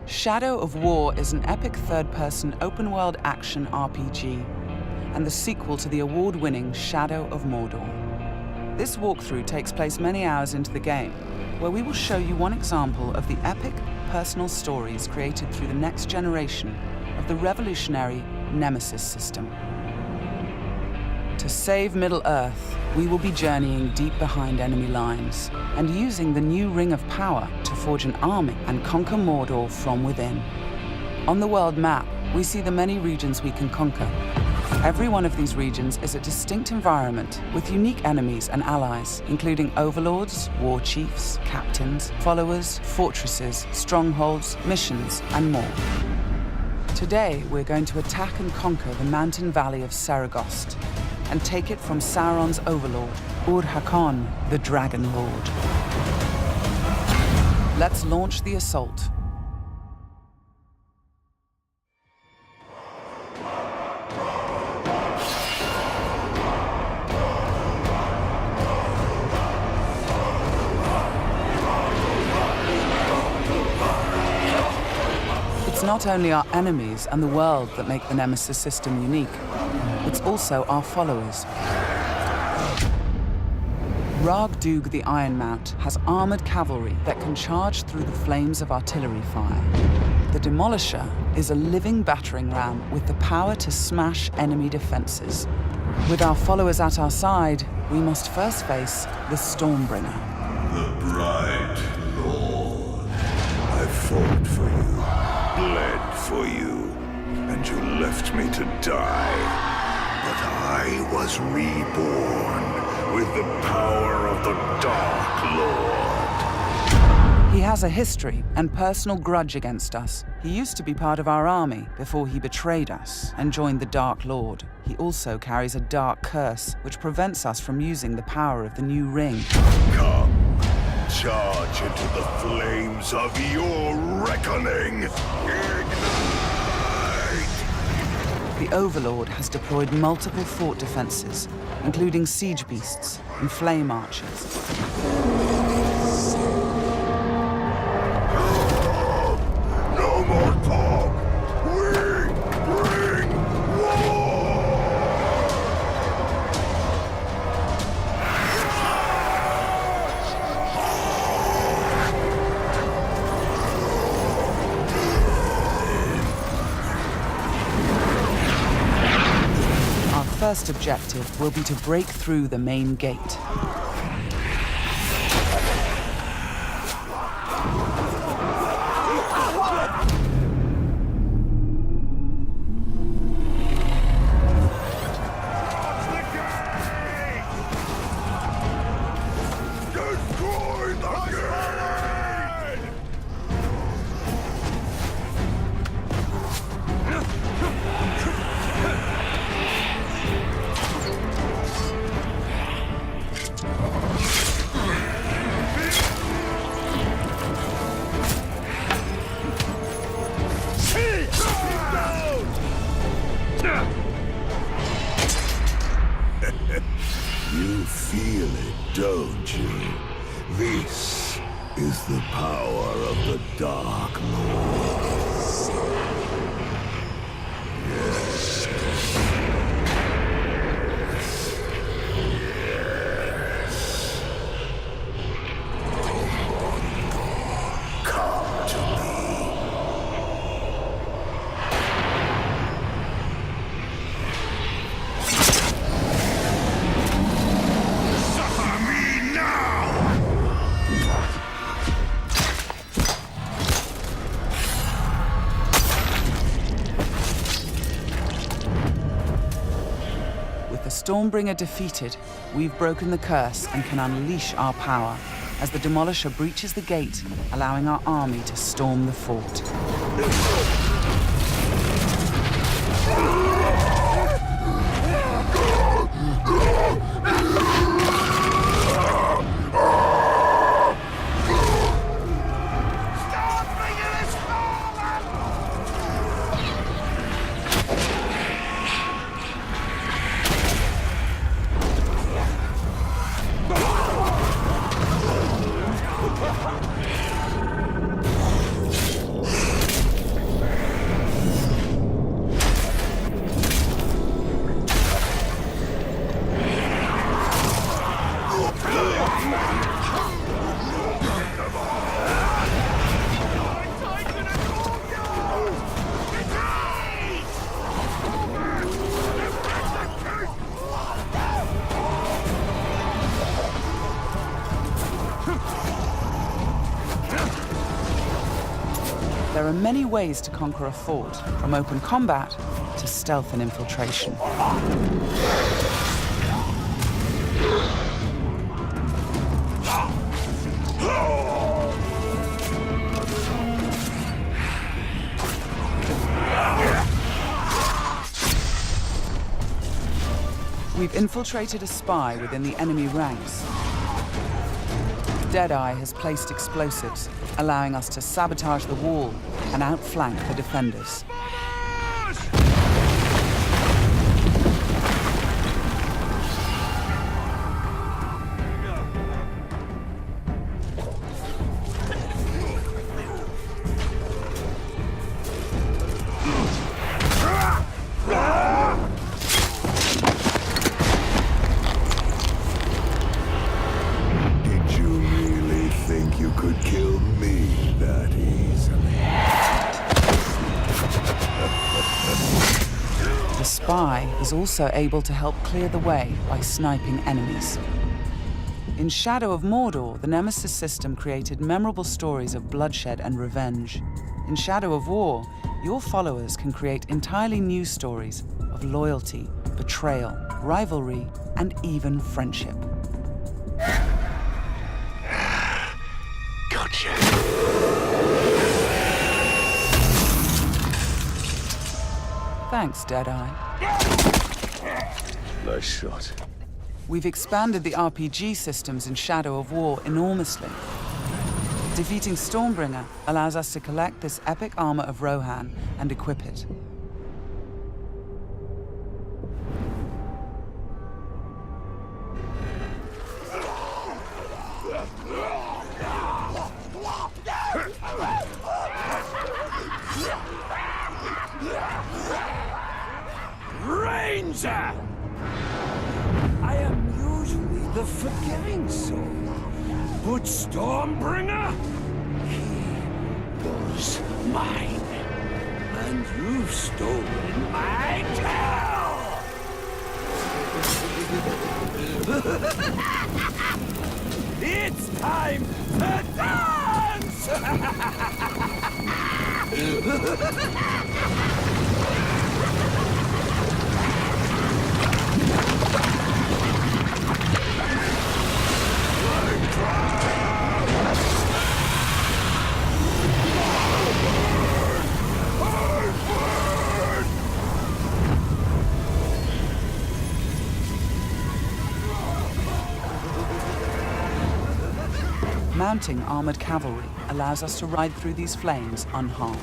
Shadow of War is an epic third-person open-world action RPG and the sequel to the award-winning Shadow of Mordor. This walkthrough takes place many hours into the game, where we will show you one example of the epic, personal stories created through the next generation of the revolutionary Nemesis system. To save Middle-earth, we will be journeying deep behind enemy lines and using the new Ring of Power to forge an army and conquer Mordor from within. On the world map, we see the many regions we can conquer. Every one of these regions is a distinct environment with unique enemies and allies, including overlords, war chiefs, captains, followers, fortresses, strongholds, missions, and more. Today, we're going to attack and conquer the mountain valley of Saragost and take it from Sauron's overlord, Ur-Hakon, the Dragon Lord. Let's launch the assault. It's not only our enemies and the world that make the Nemesis system unique, it's also our followers. Ragdug the Iron Mount has armored cavalry that can charge through the flames of artillery fire. The Demolisher is a living battering ram with the power to smash enemy defenses. With our followers at our side, we must first face the Stormbringer. The bright Lord. I fought for you, bled for you, and you left me to die. But I was reborn with the power of the Dark Lord. He has a history and personal grudge against us. He used to be part of our army before he betrayed us and joined the Dark Lord. He also carries a dark curse which prevents us from using the power of the new ring. Come, charge into the flames of your reckoning. The Overlord has deployed multiple fort defenses, including siege beasts and flame archers. No more talk! We bring war! Our first objective will be to break through the main gate. You feel it, don't you? This is the power of the Dark Lord. Yes. Yes. Come to me. Stormbringer defeated, we've broken the curse and can unleash our power as the Demolisher breaches the gate, allowing our army to storm the fort. There are many ways to conquer a fort, from open combat to stealth and infiltration. We've infiltrated a spy within the enemy ranks. Deadeye has placed explosives, allowing us to sabotage the wall and outflank the defenders. The spy is also able to help clear the way by sniping enemies. In Shadow of Mordor, the Nemesis system created memorable stories of bloodshed and revenge. In Shadow of War, your followers can create entirely new stories of loyalty, betrayal, rivalry, and even friendship. Gotcha. Thanks, Deadeye. Nice shot. We've expanded the RPG systems in Shadow of War enormously. Defeating Stormbringer allows us to collect this epic armor of Rohan and equip it. Ranger! I am usually the forgiving soul, but Stormbringer, he was mine, and you've stolen my tail! It's time to dance! Mounting armored cavalry allows us to ride through these flames unharmed.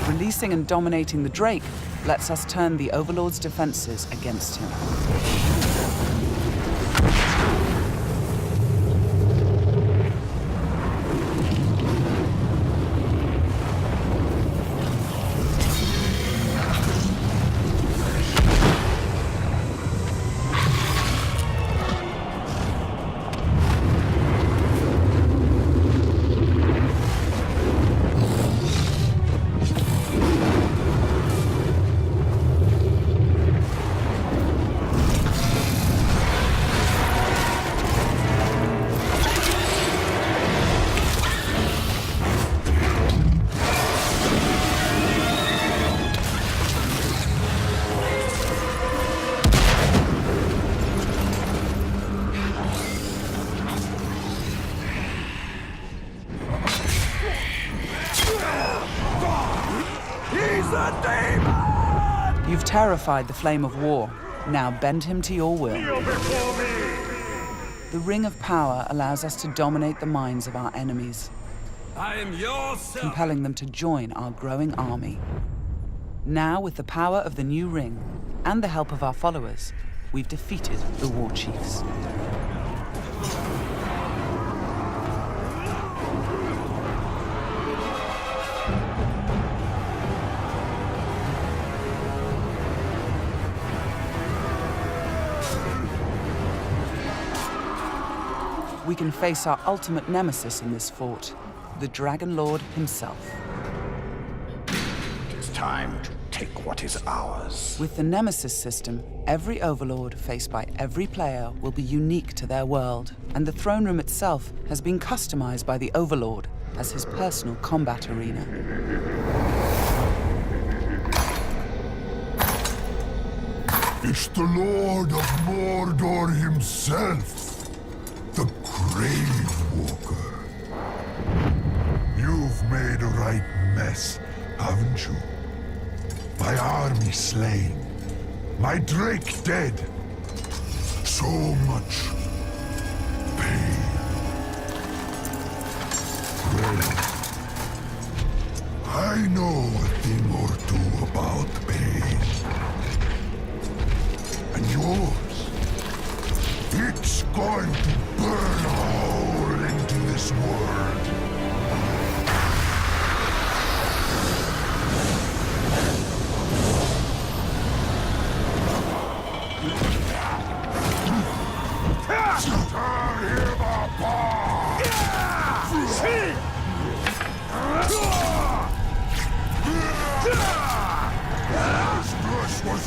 Releasing and dominating the Drake lets us turn the Overlord's defenses against him. You've terrified the Flame of War. Now bend him to your will. The Ring of Power allows us to dominate the minds of our enemies, I am yours, compelling them to join our growing army. Now, with the power of the new ring and the help of our followers, we've defeated the War Chiefs. We we can face our ultimate nemesis in this fort, the Dragon Lord himself. It is time to take what is ours. With the Nemesis system, every overlord faced by every player will be unique to their world, and the throne room itself has been customized by the overlord as his personal combat arena. It's the Lord of Mordor himself, the Grave Walker. You've made a right mess, haven't you? My army slain, my Drake dead. So much pain. Well, I know a thing or two about pain. And yours, it's going to burn a hole into this world. Tear him apart! His flesh was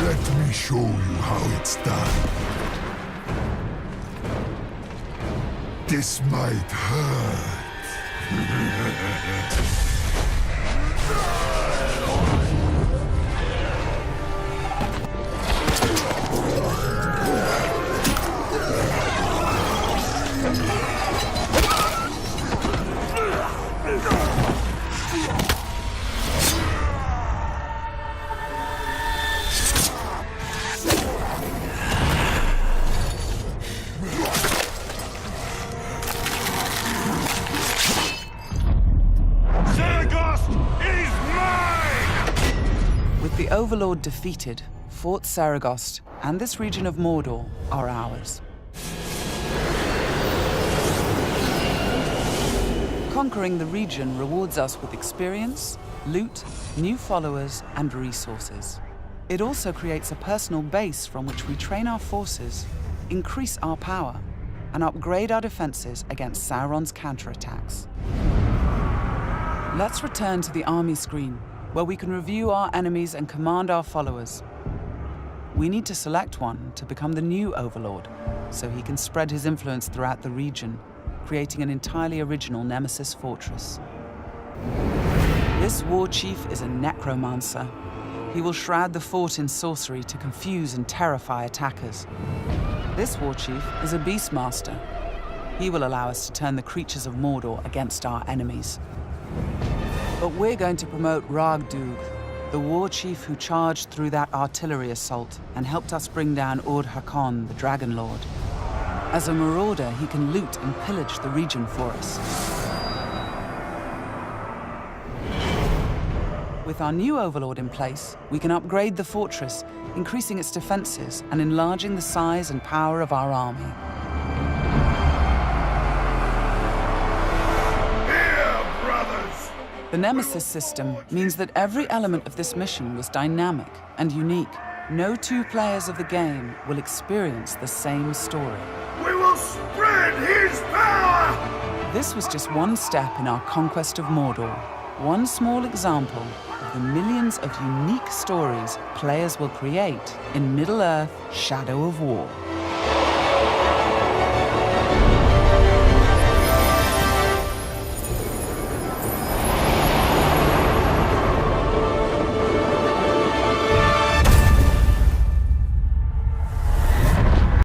Let me show you how it's done. This might hurt. With the Overlord defeated, Fort Saragost and this region of Mordor are ours. Conquering the region rewards us with experience, loot, new followers, and resources. It also creates a personal base from which we train our forces, increase our power, and upgrade our defenses against Sauron's counterattacks. Let's return to the army screen, where we can review our enemies and command our followers. We need to select one to become the new Overlord, so he can spread his influence throughout the region, creating an entirely original Nemesis fortress. This war chief is a necromancer. He will shroud the fort in sorcery to confuse and terrify attackers. This war chief is a beastmaster. He will allow us to turn the creatures of Mordor against our enemies. But we're going to promote Ragdug, the war chief who charged through that artillery assault and helped us bring down Ord-Hakon, the Dragon Lord. As a marauder, he can loot and pillage the region for us. With our new Overlord in place, we can upgrade the fortress, increasing its defenses and enlarging the size and power of our army. The Nemesis system means that every element of this mission was dynamic and unique. No two players of the game will experience the same story. We will spread his power! This was just one step in our conquest of Mordor, one small example of the millions of unique stories players will create in Middle-earth: Shadow of War.